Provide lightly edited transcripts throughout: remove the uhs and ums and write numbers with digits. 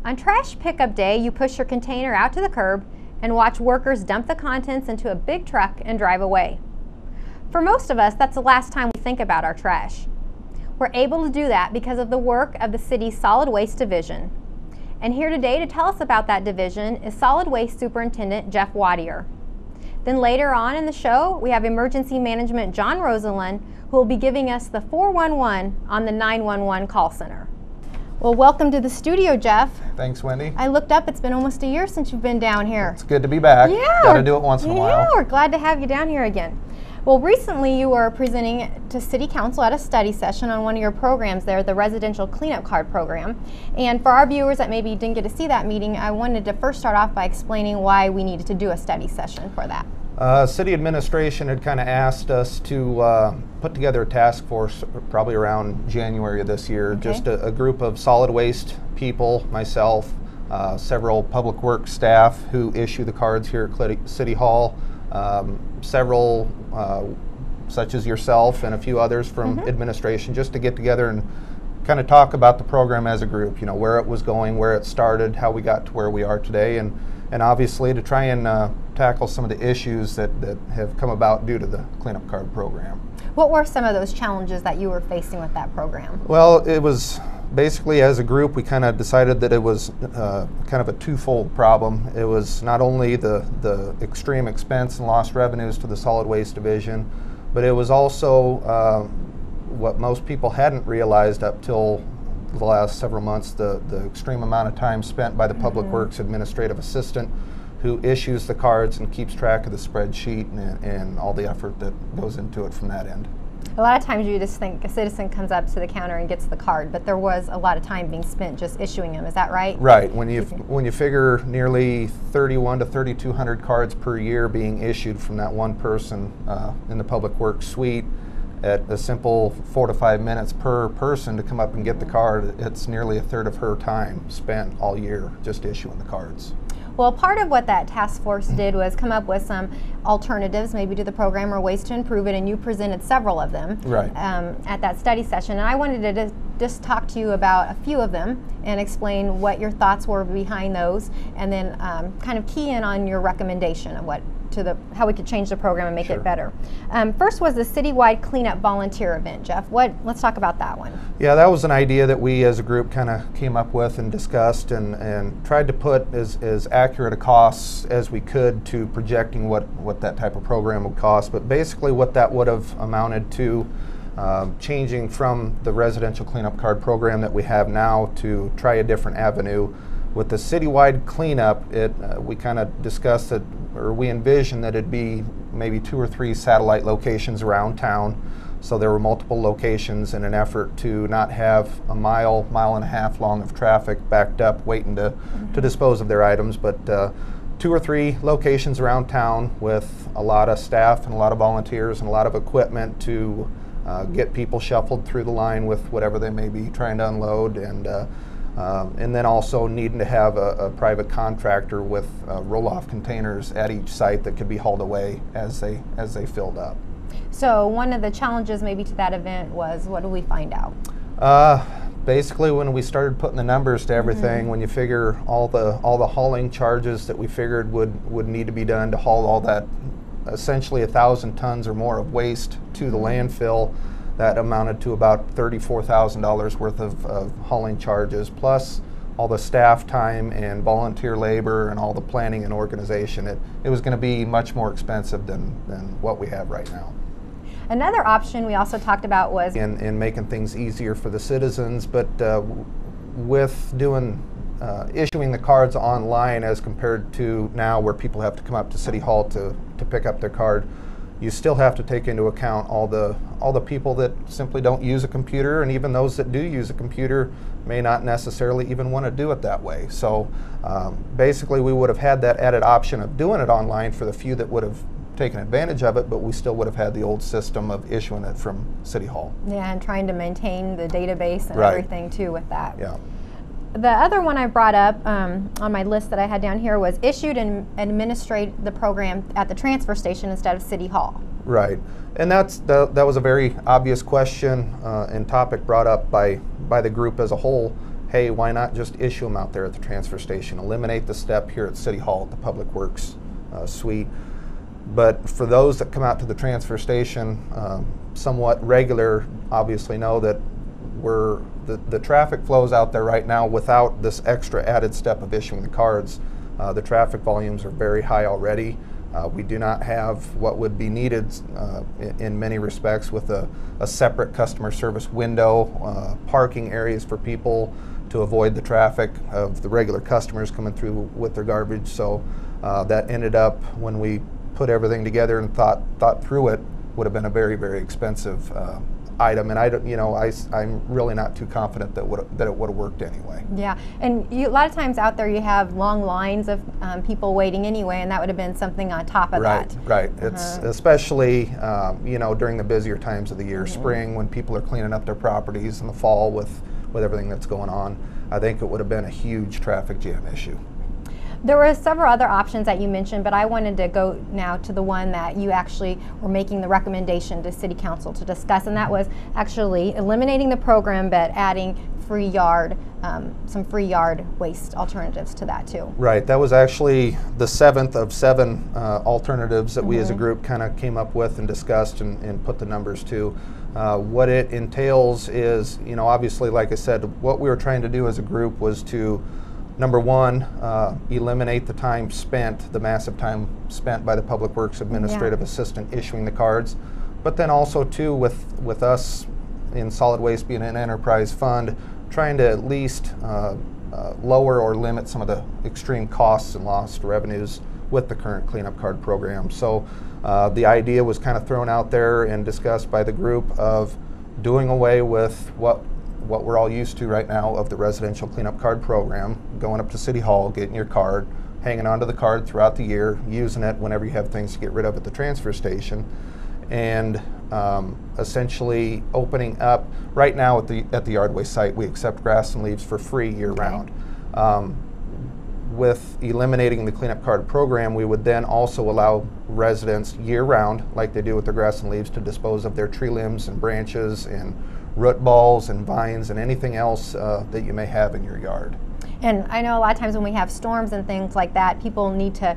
On trash pickup day, you push your container out to the curb and watch workers dump the contents into a big truck and drive away. For most of us, that's the last time we think about our trash. We're able to do that because of the work of the city's Solid Waste Division. And here today to tell us about that division is Solid Waste Superintendent Jeff Wadier. Then later on in the show, we have Emergency Management John Rosalind, who will be giving us the 411 on the 911 call center. Well, welcome to the studio, Jeff. Thanks, Wendy. I looked up, it's been almost a year since you've been down here. It's good to be back. Yeah. Got to do it once in a while. Yeah, we're glad to have you down here again. Well, recently you were presenting to City Council at a study session on one of your programs there, the Residential Cleanup Card Program. And for our viewers that maybe didn't get to see that meeting, I wanted to first start off by explaining why we needed to do a study session for that. City administration had kind of asked us to put together a task force probably around January of this year. Okay. Just a group of solid waste people, myself, several public works staff who issue the cards here at City Hall, several such as yourself and a few others from administration, just to get together and kind of talk about the program as a group, you know, where it was going, where it started, how we got to where we are today, and obviously to try and tackle some of the issues that have come about due to the cleanup card program. What were some of those challenges that you were facing with that program? Well, it was basically, as a group, we kind of decided that it was kind of a twofold problem. It was not only the extreme expense and lost revenues to the solid waste division, but it was also what most people hadn't realized up till the last several months, the extreme amount of time spent by the Public Works Administrative Assistant who issues the cards and keeps track of the spreadsheet and all the effort that goes into it from that end. A lot of times you just think a citizen comes up to the counter and gets the card, but there was a lot of time being spent just issuing them. Is that right? Right. When you figure nearly 31 to 3,200 cards per year being issued from that one person in the Public Works suite, at a simple 4 to 5 minutes per person to come up and get the card, it's nearly a third of her time spent all year just issuing the cards. Well, part of what that task force did was come up with some alternatives maybe to the program or ways to improve it, and you presented several of them at that study session. And I wanted to just talk to you about a few of them and explain what your thoughts were behind those, and then kind of key in on your recommendation of how we could change the program and make it better. First was the citywide cleanup volunteer event. Jeff, let's talk about that one. Yeah, that was an idea that we as a group kind of came up with and discussed and tried to put as accurate a costs as we could to projecting what that type of program would cost. But basically what that would have amounted to changing from the residential cleanup card program that we have now to try a different avenue. With the citywide cleanup, we kind of discussed that, or we envisioned that it'd be maybe 2 or 3 satellite locations around town. So there were multiple locations in an effort to not have a mile and a half long of traffic backed up waiting to dispose of their items, but 2 or 3 locations around town with a lot of staff and a lot of volunteers and a lot of equipment to get people shuffled through the line with whatever they may be trying to unload, and then also needing to have a private contractor with roll-off containers at each site that could be hauled away as they filled up. So one of the challenges maybe to that event was, what did we find out? Basically, when we started putting the numbers to everything, when you figure all the hauling charges that we figured would need to be done to haul all that, essentially 1,000 tons or more of waste to the landfill, that amounted to about $34,000 worth of hauling charges, plus all the staff time and volunteer labor and all the planning and organization. It was going to be much more expensive than what we have right now. Another option we also talked about was in making things easier for the citizens, but with issuing the cards online as compared to now where people have to come up to City Hall to pick up their card, you still have to take into account all the people that simply don't use a computer, and even those that do use a computer may not necessarily even want to do it that way. So basically we would have had that added option of doing it online for the few that would have taken advantage of it, but we still would have had the old system of issuing it from City Hall. Yeah, and trying to maintain the database and everything too with that. Yeah. The other one I brought up on my list that I had down here was issued and administrate the program at the transfer station instead of City Hall. Right, and that was a very obvious question and topic brought up by the group as a whole, hey, why not just issue them out there at the transfer station? Eliminate the step here at City Hall at the Public Works suite. But for those that come out to the transfer station somewhat regular, obviously know that the traffic flows out there right now without this extra added step of issuing the cards. The traffic volumes are very high already. We do not have what would be needed in many respects with a separate customer service window, parking areas for people to avoid the traffic of the regular customers coming through with their garbage. So that ended up, when we put everything together and thought through it, would have been a very, very expensive item, and I'm really not too confident that it would have worked anyway. Yeah, and a lot of times out there you have long lines of people waiting anyway, and that would have been something on top of that. Right. It's especially during the busier times of the year, spring, when people are cleaning up their properties, in the fall with everything that's going on. I think it would have been a huge traffic jam issue. There were several other options that you mentioned, but I wanted to go now to the one that you actually were making the recommendation to City Council to discuss, and that was actually eliminating the program but adding free yard, some free yard waste alternatives to that too. Right, that was actually the 7th of 7 alternatives that we as a group kind of came up with and discussed and put the numbers to. What it entails is, obviously, like I said, what we were trying to do as a group was to, number one, eliminate the time spent, the massive time spent by the Public Works Administrative Assistant issuing the cards. But then also, too, with us in solid waste being an enterprise fund, trying to at least lower or limit some of the extreme costs and lost revenues with the current cleanup card program. So the idea was kind of thrown out there and discussed by the group of doing away with what we're all used to right now of the residential cleanup card program, going up to City Hall, getting your card, hanging onto the card throughout the year, using it whenever you have things to get rid of at the transfer station, and essentially opening up. Right now at the yard waste site, we accept grass and leaves for free year-round. With eliminating the cleanup card program, we would then also allow residents year-round, like they do with their grass and leaves, to dispose of their tree limbs and branches and root balls and vines and anything else that you may have in your yard. And I know a lot of times when we have storms and things like that, people need to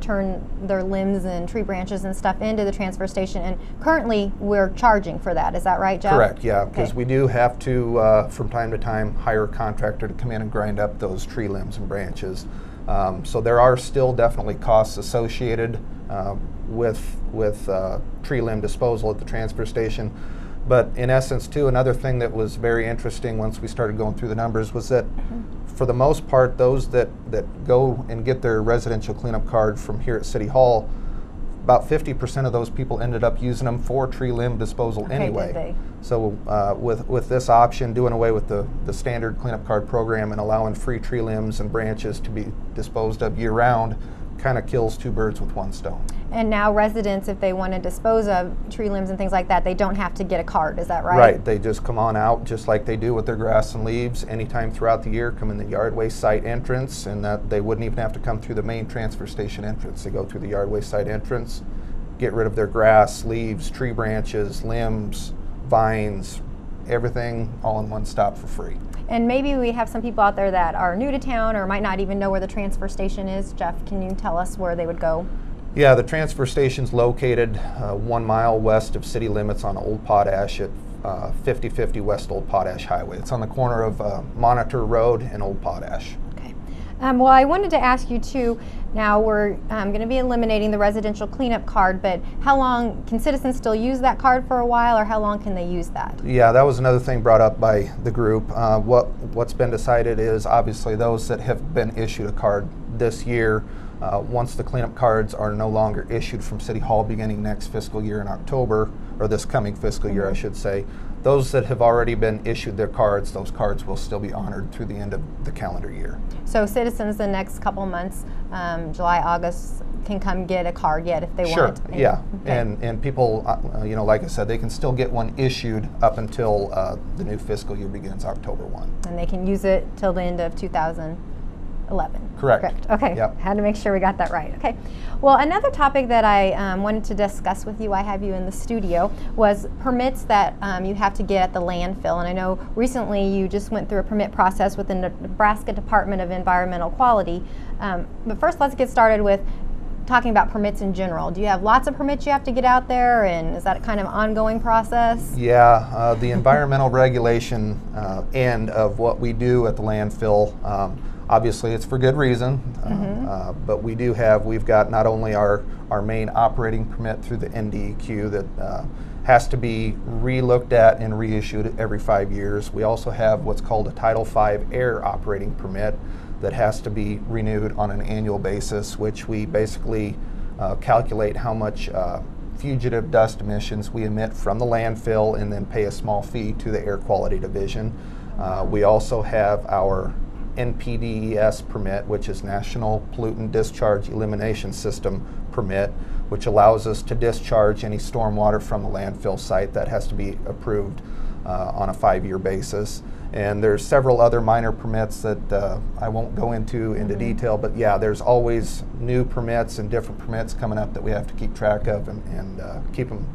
turn their limbs and tree branches and stuff into the transfer station, and currently we're charging for that. Is that right, Jeff? Correct, yeah, because we do have to, from time to time, hire a contractor to come in and grind up those tree limbs and branches. So there are still definitely costs associated with tree limb disposal at the transfer station. But in essence, too, another thing that was very interesting once we started going through the numbers was that for the most part, those that go and get their residential cleanup card from here at City Hall, about 50% of those people ended up using them for tree limb disposal anyway. Did they? So with this option, doing away with the standard cleanup card program and allowing free tree limbs and branches to be disposed of year-round, kind of kills two birds with one stone. And now residents, if they want to dispose of tree limbs and things like that, they don't have to get a card, is that right? Right, they just come on out just like they do with their grass and leaves anytime throughout the year, come in the yard waste site entrance, and that they wouldn't even have to come through the main transfer station entrance. They go through the yard waste site entrance, get rid of their grass, leaves, tree branches, limbs, vines, everything all in one stop for free. And maybe we have some people out there that are new to town or might not even know where the transfer station is. Jeff, can you tell us where they would go? Yeah, the transfer station's located 1 mile west of city limits on Old Potash at 5050 West Old Potash Highway. It's on the corner of Monitor Road and Old Potash. Okay. Well, I wanted to ask you too, now we're going to be eliminating the residential cleanup card, but how long can citizens still use that card for a while, or how long can they use that? Yeah, that was another thing brought up by the group. What's been decided is obviously those that have been issued a card this year, once the cleanup cards are no longer issued from City Hall beginning next fiscal year in October, or this coming fiscal year I should say, those that have already been issued their cards, those cards will still be honored through the end of the calendar year. So citizens the next couple months, July, August, can come get a card yet if they want. Sure, yeah. Okay. And people, like I said, they can still get one issued up until the new fiscal year begins October 1. And they can use it till the end of 2011. 11. Correct. Okay. Yep. Had to make sure we got that right. Okay. Well, another topic that I wanted to discuss with you, I have you in the studio, was permits that you have to get at the landfill. And I know recently you just went through a permit process with the Nebraska Department of Environmental Quality. But first, let's get started with talking about permits in general. Do you have lots of permits you have to get out there, and is that kind of an ongoing process? Yeah, the environmental regulation end of what we do at the landfill, obviously it's for good reason, but we've got not only our main operating permit through the NDEQ that has to be re-looked at and reissued every 5 years. We also have what's called a Title V air operating permit that has to be renewed on an annual basis, which we basically calculate how much fugitive dust emissions we emit from the landfill and then pay a small fee to the Air Quality Division. We also have our NPDES permit, which is National Pollutant Discharge Elimination System permit, which allows us to discharge any stormwater from the landfill site. That has to be approved on a 5-year basis. And there's several other minor permits that I won't go into detail, but yeah, there's always new permits and different permits coming up that we have to keep track of and keep them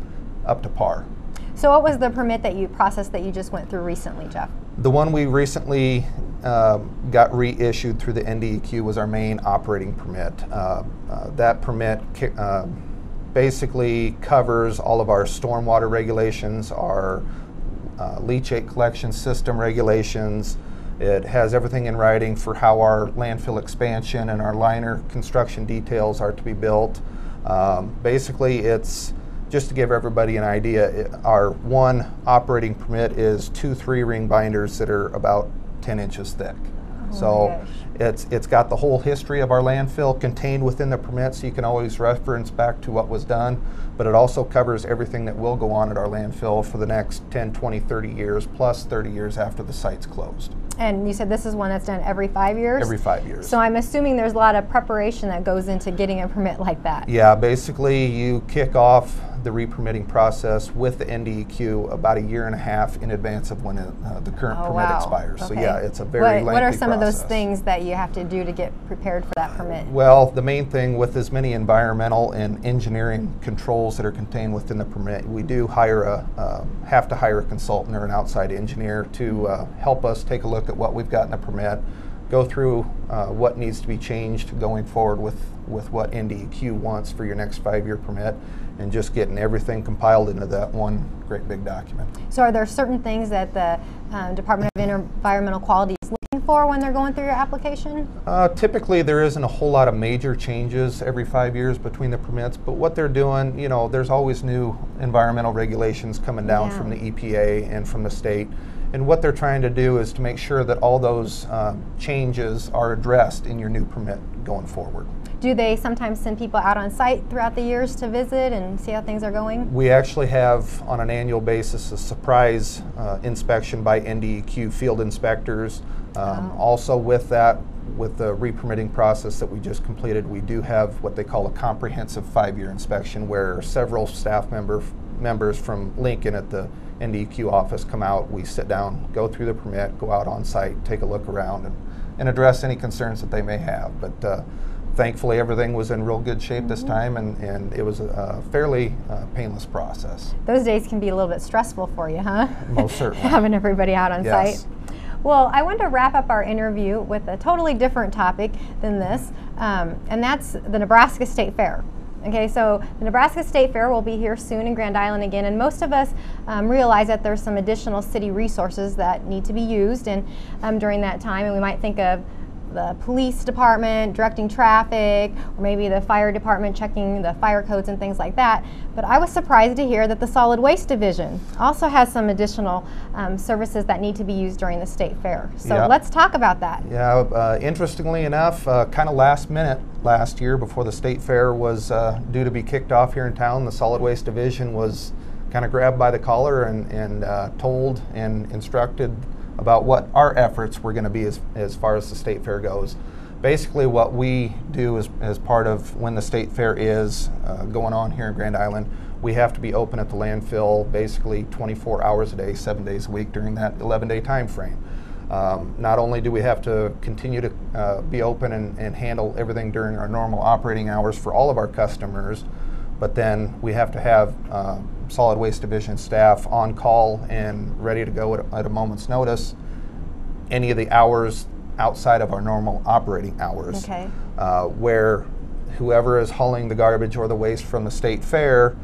up to par. So what was the permit that you processed that you just went through recently, Jeff? The one we recently got reissued through the NDEQ was our main operating permit. That permit basically covers all of our stormwater regulations, our leachate collection system regulations. It has everything in writing for how our landfill expansion and our liner construction details are to be built. Basically, it's just to give everybody an idea, our one operating permit is 2 3-ring binders that are about 10 inches thick. So it's got the whole history of our landfill contained within the permit, so you can always reference back to what was done, but it also covers everything that will go on at our landfill for the next 10, 20, 30 years, plus 30 years after the site's closed. And you said this is one that's done every 5 years? Every 5 years. So I'm assuming there's a lot of preparation that goes into getting a permit like that. Yeah, basically you kick off the re-permitting process with the NDEQ about 1.5 years in advance of when the current permit expires. Okay. So yeah, it's a very lengthy process. What are some of those things that you have to do to get prepared for that permit? Well, the main thing with as many environmental and engineering controls that are contained within the permit, we do have to hire a consultant or an outside engineer to help us take a look at what we've got in the permit, go through what needs to be changed going forward with what NDEQ wants for your next 5-year permit, and just getting everything compiled into that one great big document. So are there certain things that the Department of Environmental Quality is looking for when they're going through your application? Typically there isn't a whole lot of major changes every 5 years between the permits, but what they're doing, you know, there's always new environmental regulations coming down from the EPA and from the state. And what they're trying to do is to make sure that all those changes are addressed in your new permit going forward. Do they sometimes send people out on site throughout the years to visit and see how things are going? We actually have, on an annual basis, a surprise inspection by NDEQ field inspectors. Also with that, with the re-permitting process that we just completed, we do have what they call a comprehensive 5-year inspection, where several staff members from Lincoln at the NDEQ office come out. We sit down, go through the permit, go out on site, take a look around, and address any concerns that they may have. But thankfully, everything was in real good shape this time, and it was a fairly painless process. Those days can be a little bit stressful for you, huh? Most certainly. Having everybody out on Yes. site. Well, I want to wrap up our interview with a totally different topic than this, and that's the Nebraska State Fair. Okay, so the Nebraska State Fair will be here soon in Grand Island again, and most of us realize that there's some additional city resources that need to be used and during that time, and we might think of the police department directing traffic, or maybe the fire department checking the fire codes and things like that. But I was surprised to hear that the solid waste division also has some additional services that need to be used during the state fair. So let's talk about that. Yeah, interestingly enough, kind of last minute last year before the state fair was due to be kicked off here in town, the solid waste division was kind of grabbed by the collar and told and instructed about what our efforts were going to be as far as the state fair goes. Basically what we do as part of when the state fair is going on here in Grand Island, we have to be open at the landfill basically 24 hours a day, 7 days a week during that 11-day time frame. Not only do we have to continue to be open and handle everything during our normal operating hours for all of our customers, but then we have to have solid waste division staff on call and ready to go at a moment's notice any of the hours outside of our normal operating hours. Okay. Where whoever is hauling the garbage or the waste from the state fair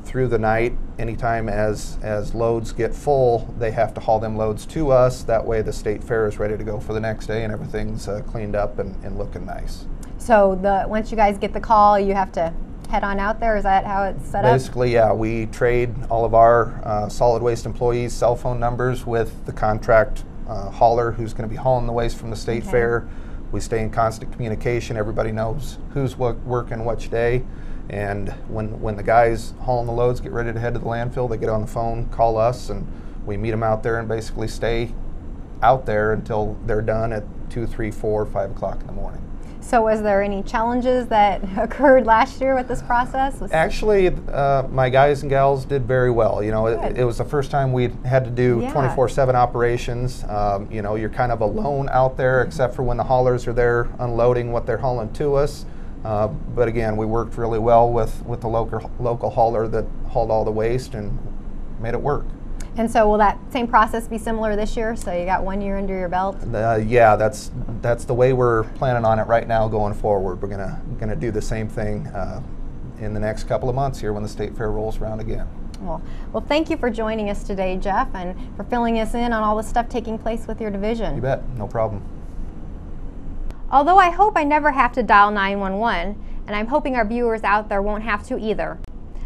through the night, anytime as loads get full, they have to haul them loads to us. That way the state fair is ready to go for the next day and everything's cleaned up and looking nice. So once you guys get the call, you have to head on out there? Is that how it's set up? Basically, yeah. We trade all of our solid waste employees' cell phone numbers with the contract hauler who's going to be hauling the waste from the state fair. We stay in constant communication. Everybody knows who's working which day. And when the guys hauling the loads get ready to head to the landfill, they get on the phone, call us, and we meet them out there and basically stay out there until they're done at 2, 3, 4, 5 o'clock in the morning. So was there any challenges that occurred last year with this process? Actually, my guys and gals did very well. You know, it was the first time we had to do 24/7 operations. You know, you're kind of alone out there except for when the haulers are there unloading what they're hauling to us. But again, we worked really well with the local hauler that hauled all the waste and made it work. And so will that same process be similar this year? So you got 1 year under your belt? Yeah, that's the way we're planning on it right now going forward. We're gonna do the same thing in the next couple of months here when the state fair rolls around again. Well, thank you for joining us today, Jeff, and for filling us in on all the stuff taking place with your division. You bet, no problem. Although I hope I never have to dial 911, and I'm hoping our viewers out there won't have to either,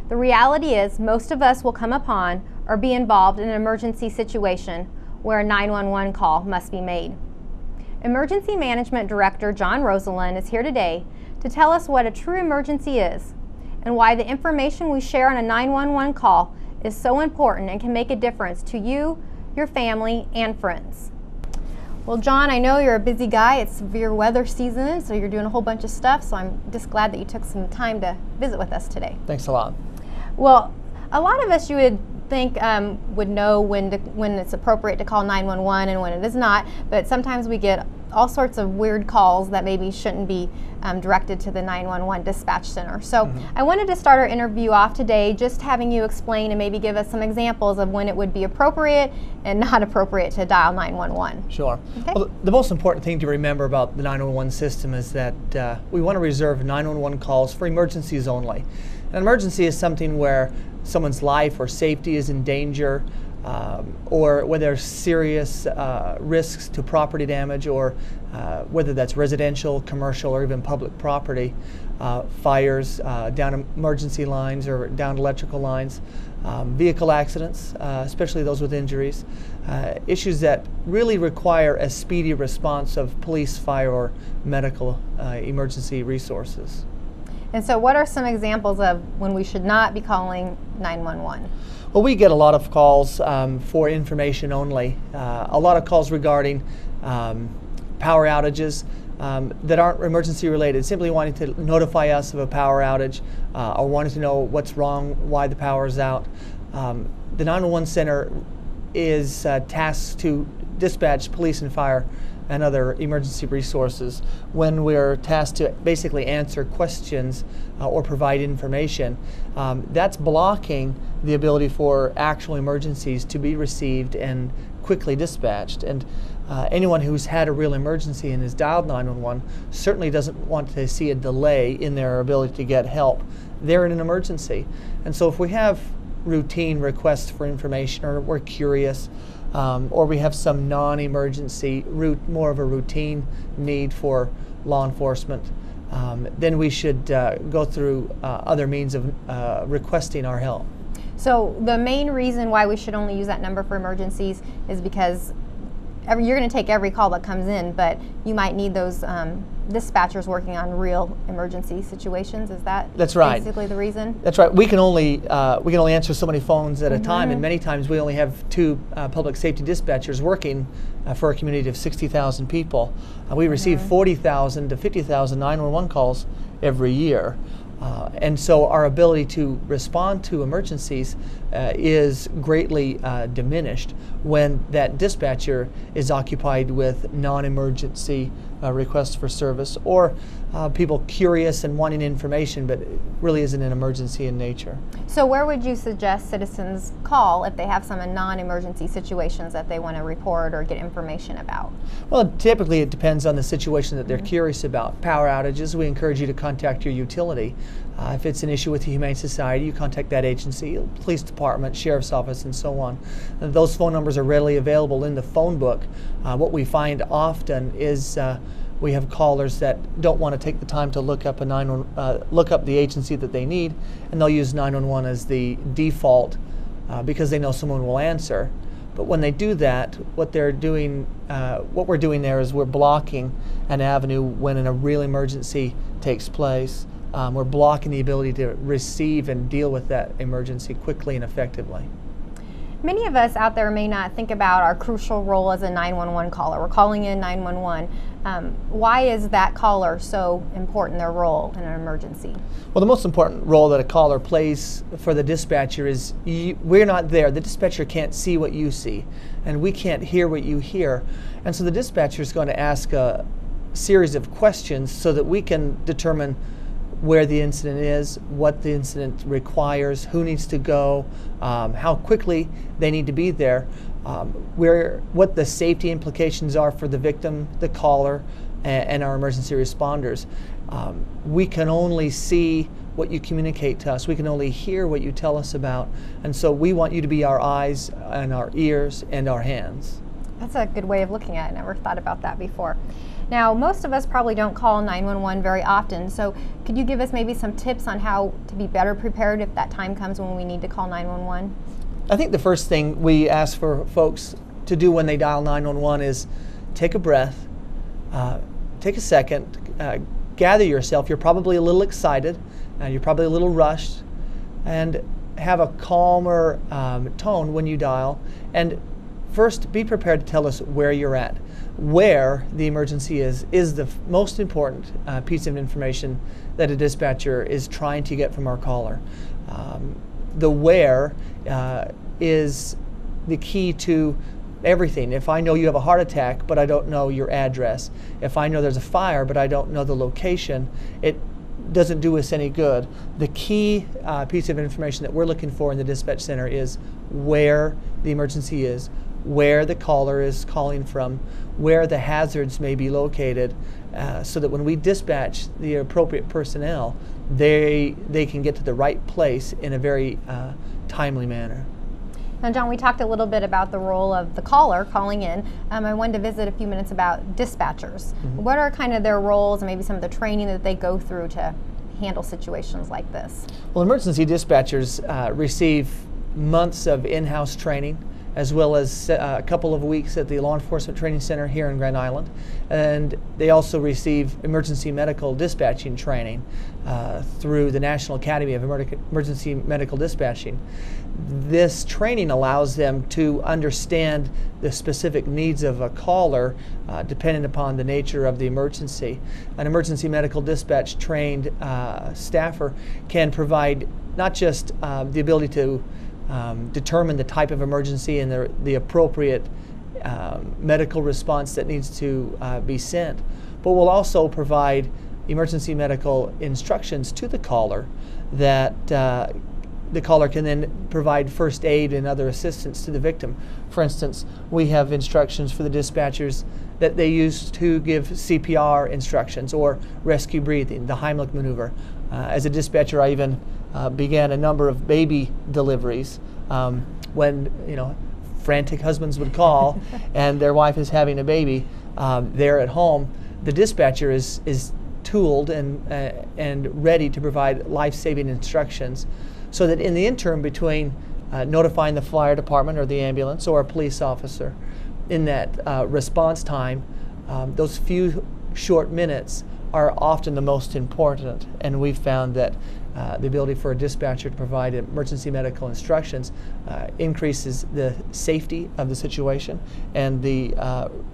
the reality is most of us will come upon or be involved in an emergency situation where a 911 call must be made. Emergency Management Director John Rosalind is here today to tell us what a true emergency is and why the information we share on a 911 call is so important and can make a difference to you, your family, and friends. Well, John, I know you're a busy guy. It's severe weather season, so you're doing a whole bunch of stuff, so I'm just glad that you took some time to visit with us today. Thanks a lot. Well, a lot of us you would think would know when it's appropriate to call 911 and when it is not, but sometimes we get all sorts of weird calls that maybe shouldn't be directed to the 911 dispatch center. So I wanted to start our interview off today just having you explain and maybe give us some examples of when it would be appropriate and not appropriate to dial 911. Sure. Okay. Well, the most important thing to remember about the 911 system is that we want to reserve 911 calls for emergencies only. An emergency is something where someone's life or safety is in danger, or where there's serious risks to property damage, or whether that's residential, commercial, or even public property, fires down emergency lines or down electrical lines, vehicle accidents, especially those with injuries, issues that really require a speedy response of police, fire, or medical emergency resources. And so what are some examples of when we should not be calling 911? Well, we get a lot of calls for information only. A lot of calls regarding power outages that aren't emergency related, simply wanting to notify us of a power outage or wanting to know what's wrong, why the power is out. The 911 center is tasked to dispatch police and fire and other emergency resources when we're tasked to basically answer questions or provide information. That's blocking the ability for actual emergencies to be received and quickly dispatched. And anyone who's had a real emergency and has dialed 911 certainly doesn't want to see a delay in their ability to get help. They're in an emergency. And so if we have routine requests for information, or we're curious, or we have some non-emergency, more of a routine need for law enforcement, then we should go through other means of requesting our help. So the main reason why we should only use that number for emergencies is because you're going to take every call that comes in, but you might need those dispatchers working on real emergency situations. Is that That's right. basically the reason? That's right. We can only answer so many phones at a time, and many times we only have 2 public safety dispatchers working for a community of 60,000 people. We receive 40,000 to 50,000 911 calls every year. And so our ability to respond to emergencies is greatly diminished when that dispatcher is occupied with non-emergency requests for service, or people curious and wanting information, but it really isn't an emergency in nature. So where would you suggest citizens call if they have some non-emergency situations that they want to report or get information about? Well, typically it depends on the situation that they're curious about. Power outages, we encourage you to contact your utility. If it's an issue with the Humane Society, you contact that agency, police department, sheriff's office, and so on. And those phone numbers are readily available in the phone book. What we find often is we have callers that don't want to take the time to look up the agency that they need, and they'll use 911 as the default because they know someone will answer. But when they do that, what we're doing there is we're blocking an avenue when a real emergency takes place. We're blocking the ability to receive and deal with that emergency quickly and effectively. Many of us out there may not think about our crucial role as a 911 caller. We're calling in 911. Why is that caller so important, their role in an emergency? Well, the most important role that a caller plays for the dispatcher is we're not there. The dispatcher can't see what you see, and we can't hear what you hear. And so the dispatcher is going to ask a series of questions so that we can determine where the incident is, what the incident requires, who needs to go, how quickly they need to be there, what the safety implications are for the victim, the caller, and our emergency responders. We can only see what you communicate to us. We can only hear what you tell us about. And so we want you to be our eyes and our ears and our hands. That's a good way of looking at it. I never thought about that before. Now, most of us probably don't call 911 very often, so could you give us maybe some tips on how to be better prepared if that time comes when we need to call 911? I think the first thing we ask for folks to do when they dial 911 is take a breath, take a second, gather yourself. You're probably a little excited, you're probably a little rushed, and have a calmer tone when you dial. And first, be prepared to tell us where you're at. Where the emergency is the most important piece of information that a dispatcher is trying to get from our caller. The where is the key to everything. If I know you have a heart attack, but I don't know your address, if I know there's a fire, but I don't know the location, it doesn't do us any good. The key piece of information that we're looking for in the dispatch center is where the emergency is, where the caller is calling from, where the hazards may be located, so that when we dispatch the appropriate personnel, they can get to the right place in a very timely manner. Now, John, we talked a little bit about the role of the caller calling in. I wanted to visit a few minutes about dispatchers. What are kind of their roles and maybe some of the training that they go through to handle situations like this? Well, emergency dispatchers receive months of in-house training, as well as a couple of weeks at the Law Enforcement Training Center here in Grand Island. And they also receive emergency medical dispatching training through the National Academy of Emergency Medical Dispatching. This training allows them to understand the specific needs of a caller depending upon the nature of the emergency. An emergency medical dispatch trained staffer can provide not just the ability to determine the type of emergency and the appropriate medical response that needs to be sent, but will also provide emergency medical instructions to the caller that the caller can then provide first aid and other assistance to the victim. For instance, we have instructions for the dispatchers that they use to give CPR instructions or rescue breathing, the Heimlich maneuver. As a dispatcher, I even began a number of baby deliveries when frantic husbands would call and their wife is having a baby there at home. The dispatcher is tooled and ready to provide life-saving instructions, so that in the interim between notifying the fire department or the ambulance or a police officer, in that response time, those few short minutes are often the most important. And we've found that the ability for a dispatcher to provide emergency medical instructions increases the safety of the situation and the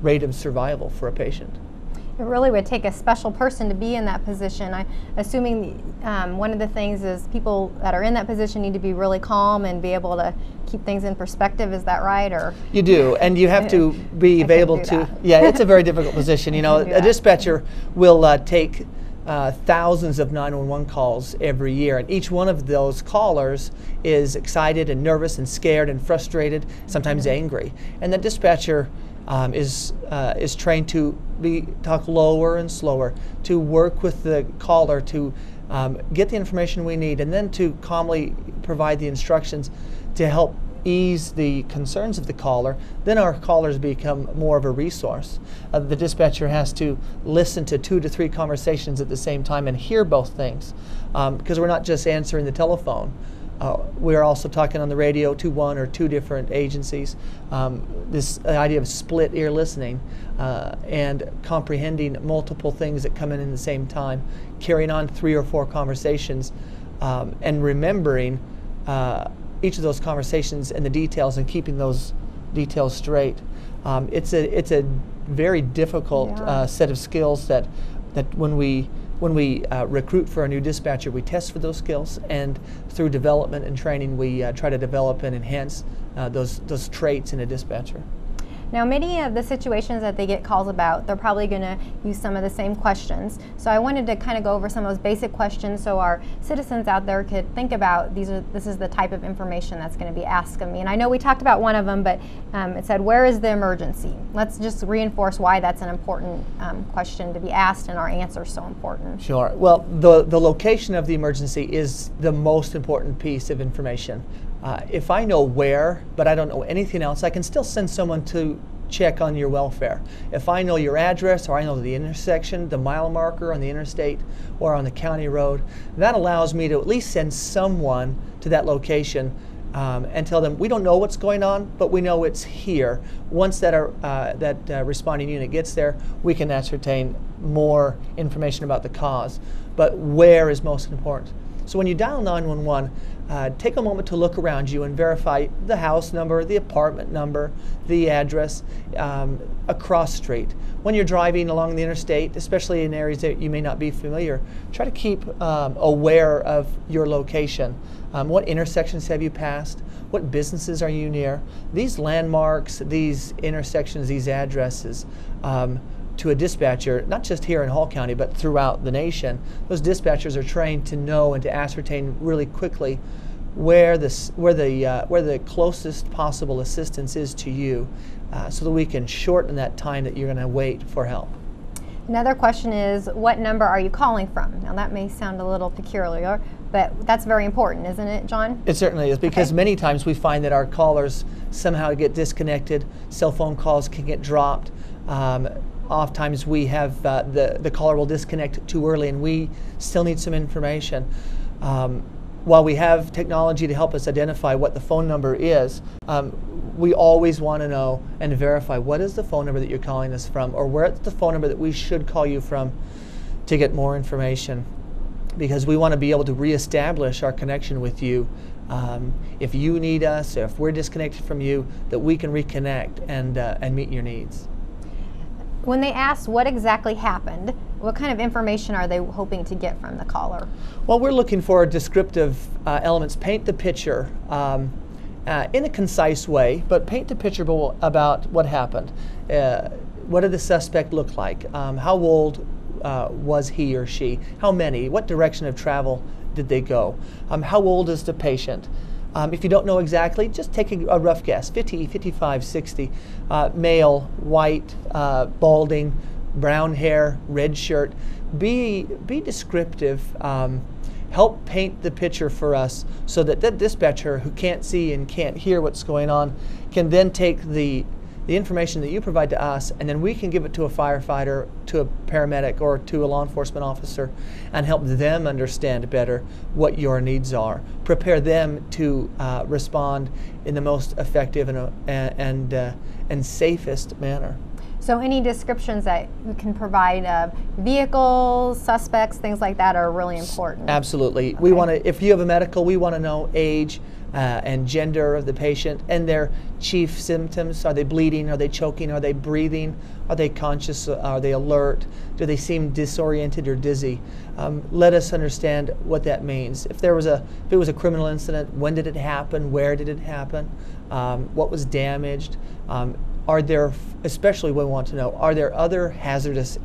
rate of survival for a patient. It really would take a special person to be in that position. I'm assuming one of the things is people that are in that position need to be really calm and be able to keep things in perspective. Is that right? Or you do, and you have to be able to. Yeah, it's a very difficult position. You know, a dispatcher will take thousands of 911 calls every year, and each one of those callers is excited and nervous and scared and frustrated, sometimes angry, and the dispatcher is trained to talk lower and slower, to work with the caller to get the information we need, and then to calmly provide the instructions to help ease the concerns of the caller. Then our callers become more of a resource. The dispatcher has to listen to 2 to 3 conversations at the same time and hear both things, because we're not just answering the telephone. We are also talking on the radio to 1 or 2 different agencies. This idea of split ear listening and comprehending multiple things that come in the same time, carrying on 3 or 4 conversations, and remembering each of those conversations and the details and keeping those details straight. It's a very difficult set of skills that when we recruit for a new dispatcher, we test for those skills, and through development and training, we try to develop and enhance those traits in a dispatcher. Now, many of the situations that they get calls about, they're probably going to use some of the same questions. So I wanted to kind of go over some of those basic questions so our citizens out there could think about this is the type of information that's going to be asked of me. And I know we talked about one of them, but it said, where is the emergency? Let's just reinforce why that's an important question to be asked and our answer is so important. Sure. Well, the location of the emergency is the most important piece of information. If I know where, but I don't know anything else, I can still send someone to check on your welfare. If I know your address, or I know the intersection, the mile marker on the interstate or on the county road, that allows me to at least send someone to that location and tell them, we don't know what's going on, but we know it's here. Once that responding unit gets there, we can ascertain more information about the cause. But where is most important. So when you dial 911, take a moment to look around you and verify the house number, the apartment number, the address, across street. When you're driving along the interstate, especially in areas that you may not be familiar, try to keep aware of your location. What intersections have you passed? What businesses are you near? These landmarks, these intersections, these addresses, to a dispatcher, not just here in Hall County, but throughout the nation, those dispatchers are trained to know and to ascertain really quickly where the closest possible assistance is to you, so that we can shorten that time that you're going to wait for help. Another question is, what number are you calling from? Now that may sound a little peculiar, but that's very important, isn't it, John? It certainly is, because many times we find that our callers somehow get disconnected, cell phone calls can get dropped. Oftentimes we have the caller will disconnect too early and we still need some information. While we have technology to help us identify what the phone number is, we always want to know and verify what is the phone number that you're calling us from, or where's the phone number that we should call you from to get more information, because we want to be able to reestablish our connection with you. If you need us, if we're disconnected from you, that we can reconnect and meet your needs. When they ask what exactly happened, what kind of information are they hoping to get from the caller? Well, we're looking for descriptive elements. Paint the picture in a concise way, but paint the picture about what happened. What did the suspect look like? How old was he or she? How many? What direction of travel did they go? How old is the patient? If you don't know exactly, just take a rough guess. 50, 55, 60, male, white, balding, brown hair, red shirt. Be descriptive. Help paint the picture for us so that that dispatcher who can't see and can't hear what's going on can then take the information that you provide to us, and then we can give it to a firefighter, to a paramedic, or to a law enforcement officer, and help them understand better what your needs are. Prepare them to respond in the most effective and safest manner. So any descriptions that you can provide of vehicles, suspects, things like that are really important. Absolutely. We want to, if you have a medical, we want to know age, and gender of the patient, and their chief symptoms. Are they bleeding? Are they choking? Are they breathing? Are they conscious? Are they alert? Do they seem disoriented or dizzy? Let us understand what that means. If it was a criminal incident, when did it happen? Where did it happen? What was damaged? Are there, especially we want to know, are there other hazardous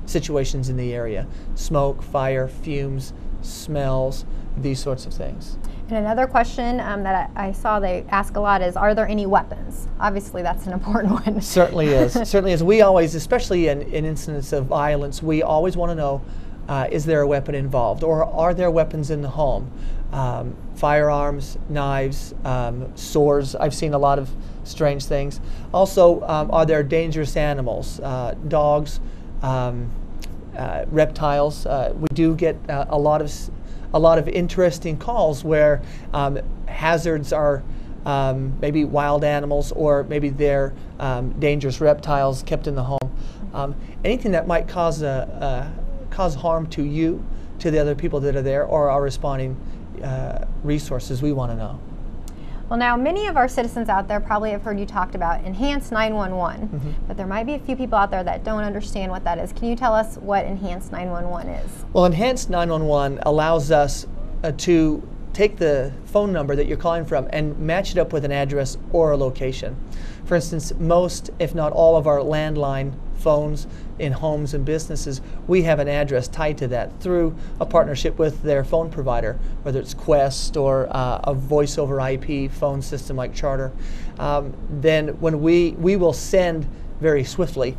situations in the area? Smoke, fire, fumes, smells, these sorts of things. And another question that I saw they ask a lot is, are there any weapons? Obviously, that's an important one. Certainly is. Certainly is. We always, especially in incidents of violence, we always want to know, is there a weapon involved? Or are there weapons in the home? Firearms, knives, swords. I've seen a lot of strange things. Also, are there dangerous animals? Dogs, reptiles. We do get a lot of interesting calls where hazards are maybe wild animals, or maybe they're dangerous reptiles kept in the home. Anything that might cause harm to you, to the other people that are there, or our responding resources, we want to know. Well, now many of our citizens out there probably have heard you talked about Enhanced 911, but there might be a few people out there that don't understand what that is. Can you tell us what Enhanced 911 is? Well, Enhanced 911 allows us to take the phone number that you're calling from and match it up with an address or a location. For instance, most, if not all, of our landline phones in homes and businesses, we have an address tied to that through a partnership with their phone provider, whether it's Qwest or a voice over IP phone system like Charter. Then when we will send very swiftly,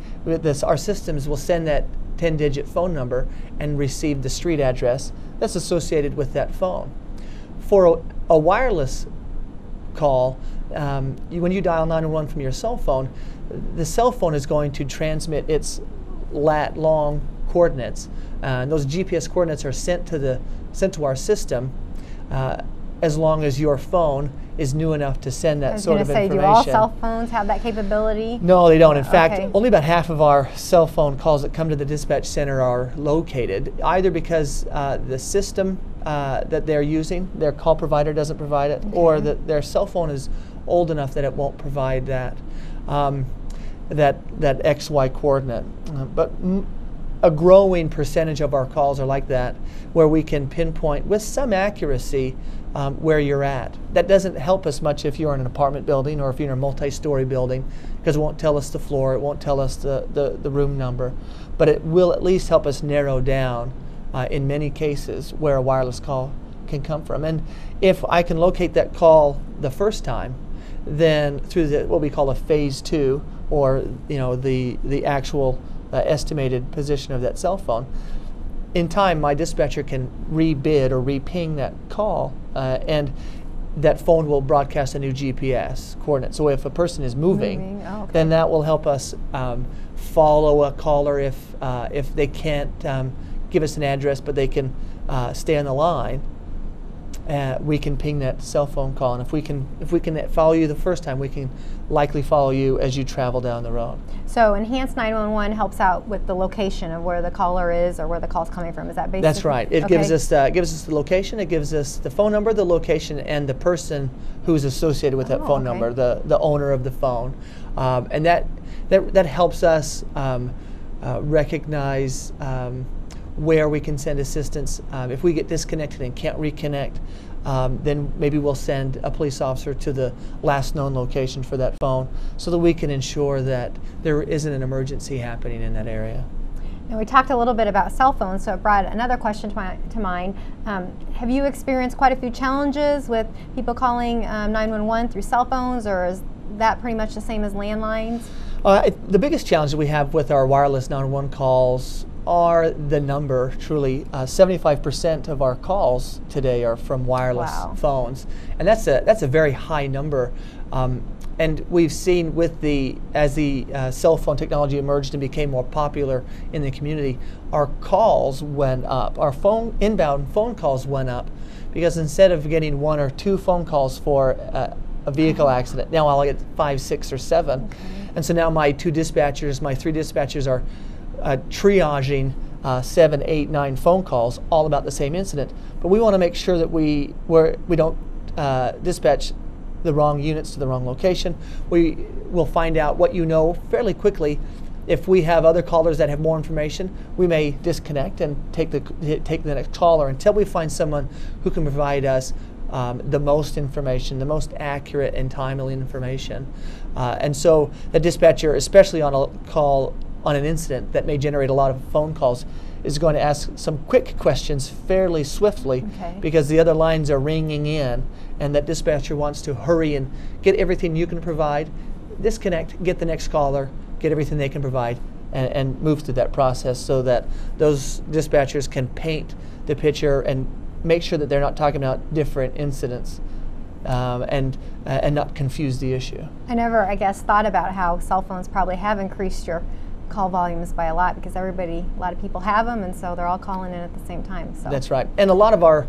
our systems will send that 10-digit phone number and receive the street address that's associated with that phone. For a wireless call, when you dial 911 from your cell phone, the cell phone is going to transmit its lat long coordinates. Those GPS coordinates are sent to our system as long as your phone is new enough to send that sort of information. Do all cell phones have that capability? No, they don't. In fact, only about half of our cell phone calls that come to the dispatch center are located, either because the system that they're using, their call provider doesn't provide it, or that their cell phone is old enough that it won't provide that XY coordinate. But a growing percentage of our calls are like that, where we can pinpoint with some accuracy where you're at. That doesn't help us much if you're in an apartment building or if you're in a multi-story building, because it won't tell us the floor, it won't tell us the room number, but it will at least help us narrow down in many cases where a wireless call can come from. And if I can locate that call the first time, then through what we call a phase 2, or the actual estimated position of that cell phone, in time my dispatcher can rebid or reping that call, and that phone will broadcast a new GPS coordinate. So if a person is moving, then that will help us follow a caller if they can't give us an address, but they can stay on the line. We can ping that cell phone call, and if we can follow you the first time, we can likely follow you as you travel down the road. So Enhanced 911 helps out with the location of where the caller is or where the call's coming from. Is that basically? That's right. It gives us the location. It gives us the phone number, the location, and the person who's associated with that phone number, the owner of the phone, and that helps us recognize where we can send assistance. If we get disconnected and can't reconnect, then maybe we'll send a police officer to the last known location for that phone, so that we can ensure that there isn't an emergency happening in that area. And we talked a little bit about cell phones, so it brought another question to mind. Have you experienced quite a few challenges with people calling 911 through cell phones, or is that pretty much the same as landlines? The biggest challenge that we have with our wireless 911 calls are the number. Truly, 75% of our calls today are from wireless phones, and that's a very high number. And we've seen as the cell phone technology emerged and became more popular in the community, our calls went up. Our inbound phone calls went up, because instead of getting 1 or 2 phone calls for a vehicle accident, now I'll get 5, 6, or 7. And so now my 3 dispatchers are triaging 7, 8, 9 phone calls all about the same incident. But we want to make sure that we don't dispatch the wrong units to the wrong location. We will find out what you know fairly quickly. If we have other callers that have more information, we may disconnect and take the next caller until we find someone who can provide us the most information, the most accurate and timely information. And so the dispatcher, especially on a call on an incident that may generate a lot of phone calls, is going to ask some quick questions fairly swiftly, because the other lines are ringing in, and that dispatcher wants to hurry and get everything you can provide, disconnect, get the next caller, get everything they can provide, and move through that process so that those dispatchers can paint the picture and make sure that they're not talking about different incidents and not confuse the issue. I never, I guess, thought about how cell phones probably have increased your call volumes by a lot, because a lot of people have them, and so they're all calling in at the same time. So that's right. And a lot of our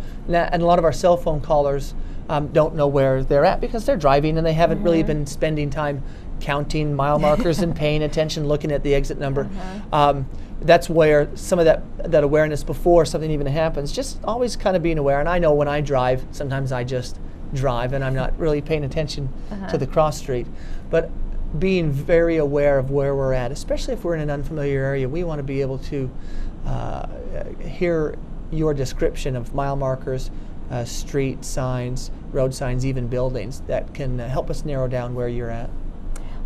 cell phone callers don't know where they're at because they're driving and they haven't really been spending time counting mile markers and paying attention, looking at the exit number. That's where some of that awareness before something even happens, just always kind of being aware. And I know when I drive, sometimes I just drive and I'm not really paying attention to the cross street. But being very aware of where we're at, especially if we're in an unfamiliar area, we want to be able to hear your description of mile markers, street signs, road signs, even buildings that can help us narrow down where you're at.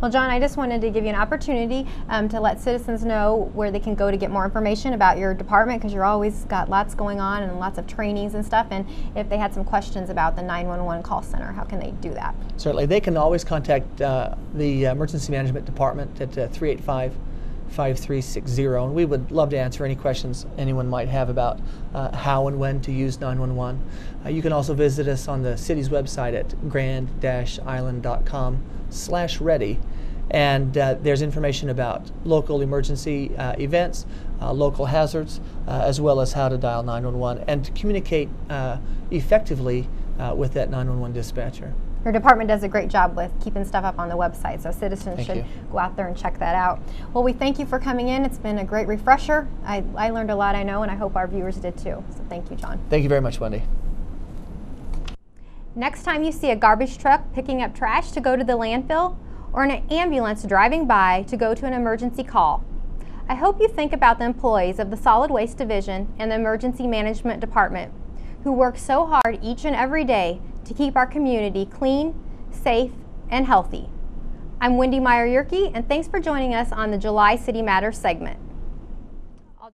Well, John, I just wanted to give you an opportunity to let citizens know where they can go to get more information about your department, because you're always got lots going on and lots of trainings and stuff, and if they had some questions about the 911 call center, how can they do that? Certainly. They can always contact the Emergency Management Department at 385-5360, and we would love to answer any questions anyone might have about how and when to use 911. You can also visit us on the city's website at grand-island.com/ready, and there's information about local emergency events, local hazards, as well as how to dial 911 and to communicate effectively with that 911 dispatcher. Your department does a great job with keeping stuff up on the website, so citizens should go out there and check that out. Well, we thank you for coming in. It's been a great refresher. I learned a lot, I know, and I hope our viewers did too. So thank you, John. Thank you very much, Wendy. Next time you see a garbage truck picking up trash to go to the landfill, or an ambulance driving by to go to an emergency call, I hope you think about the employees of the Solid Waste Division and the Emergency Management Department, who work so hard each and every day to keep our community clean, safe, and healthy. I'm Wendy Meyer-Yerke, and thanks for joining us on the July City Matters segment.